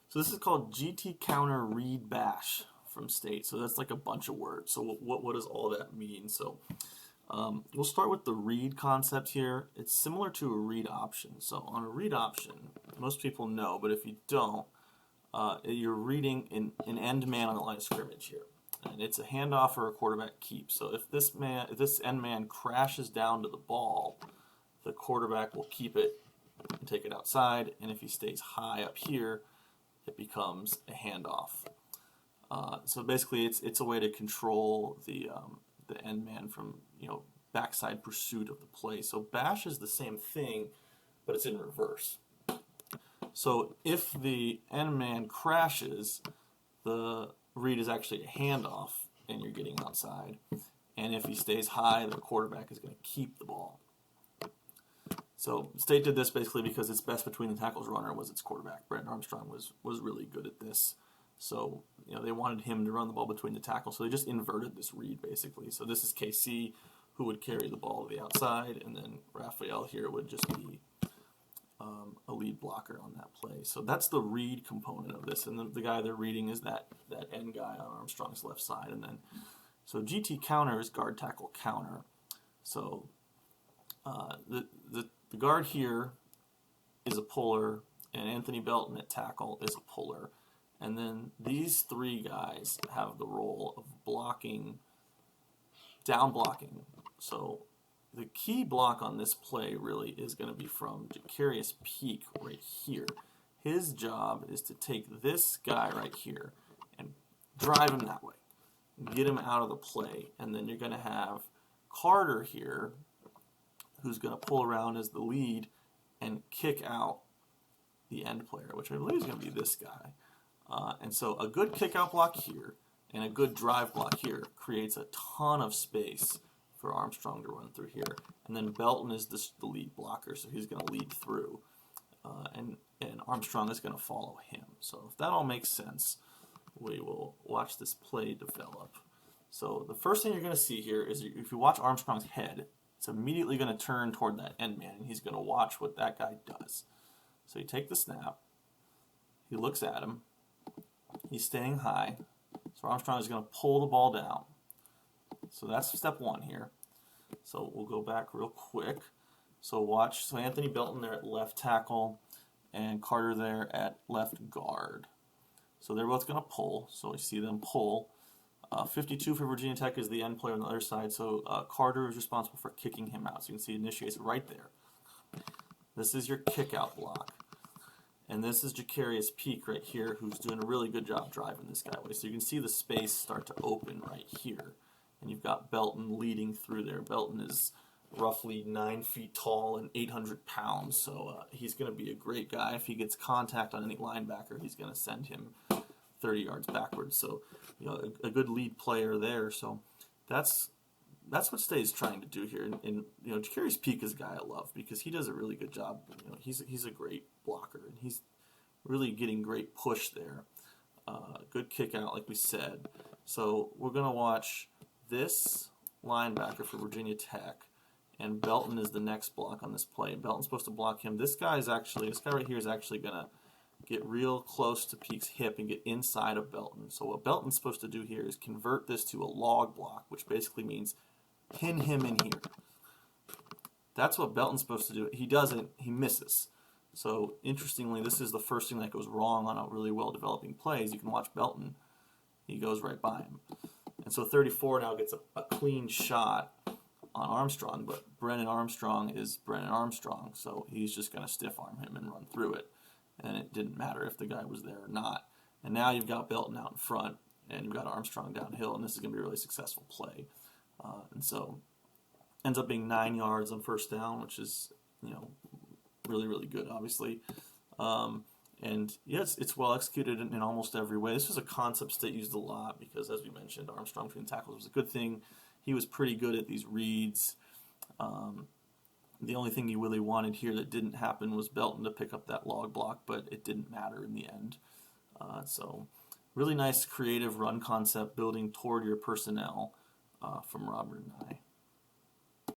So this is called GT counter read bash from State. So that's like a bunch of words. So what does all that mean? So we'll start with the read concept here. It's similar to a read option. So on a read option, most people know, but if you don't, you're reading an end man on the line of scrimmage here. And it's a handoff or a quarterback keep. So if this end man crashes down to the ball, the quarterback will keep it and take it outside. And if he stays high up here, it becomes a handoff. So basically, it's a way to control the end man from backside pursuit of the play. So bash is the same thing, but it's in reverse. So if the end man crashes, the read is actually a handoff, and you're getting outside. And if he stays high, the quarterback is going to keep the ball. So State did this basically because its best between the tackles runner was its quarterback. Brandon Armstrong was really good at this. So they wanted him to run the ball between the tackles, so they just inverted this read basically. So this is KC, who would carry the ball to the outside, and then Raphael here would just be a lead blocker on that play. So that's the read component of this, and the guy they're reading is that end guy on Armstrong's left side. And then so GT counter is guard tackle counter. So the guard here is a puller, and Anthony Belton at tackle is a puller. And then these three guys have the role of blocking, down blocking. So the key block on this play really is going to be from Jacarius Peak right here. His job is to take this guy right here and drive him that way, get him out of the play. And then you're going to have Carter here, who's going to pull around as the lead and kick out the end player, which I believe is going to be this guy. And so a good kick out block here and a good drive block here creates a ton of space for Armstrong to run through here. And then Belton is the lead blocker, so he's going to lead through. And Armstrong is going to follow him. So if that all makes sense, we will watch this play develop. So the first thing you're going to see here is if you watch Armstrong's head, it's immediately going to turn toward that end man, and he's going to watch what that guy does. So you take the snap, he looks at him, he's staying high, so Armstrong is going to pull the ball down. So that's step one here. So we'll go back real quick. So watch, so Anthony Belton there at left tackle, and Carter there at left guard. So they're both going to pull, so we see them pull. 52 for Virginia Tech is the end player on the other side, so Carter is responsible for kicking him out. So you can see it initiates right there. This is your kick out block. And this is Jacarius Peak right here, who's doing a really good job driving this guy away. So you can see the space start to open right here. And you've got Belton leading through there. Belton is roughly 9 feet tall and 800 pounds, so he's going to be a great guy. If he gets contact on any linebacker, he's going to send him 30 yards backwards. So a good lead player there. So that's what State's trying to do here. And Jacarius Peak is a guy I love because he does a really good job. He's a great blocker, and he's really getting great push there. Good kick out, like we said. So we're going to watch this linebacker for Virginia Tech, and Belton is the next block on this play. Belton's supposed to block him. This guy right here is actually going to get real close to Peak's hip and get inside of Belton. So what Belton's supposed to do here is convert this to a log block, which basically means pin him in here. That's what Belton's supposed to do. He doesn't. He misses. So interestingly, this is the first thing that goes wrong on a really well-developing play. As you can watch Belton, he goes right by him. And so 34 now gets a clean shot on Armstrong, but Brennan Armstrong is Brennan Armstrong, so he's just going to stiff arm him and run through it. And it didn't matter if the guy was there or not. And now you've got Belton out in front, and you've got Armstrong downhill, and this is going to be a really successful play. And so ends up being 9 yards on first down, which is really, really good, obviously. And yes, it's well executed in almost every way. This was a concept State used a lot because, as we mentioned, Armstrong between tackles was a good thing. He was pretty good at these reads. The only thing he really wanted here that didn't happen was Belton to pick up that log block, but it didn't matter in the end. So really nice creative run concept building toward your personnel from Robert Anae.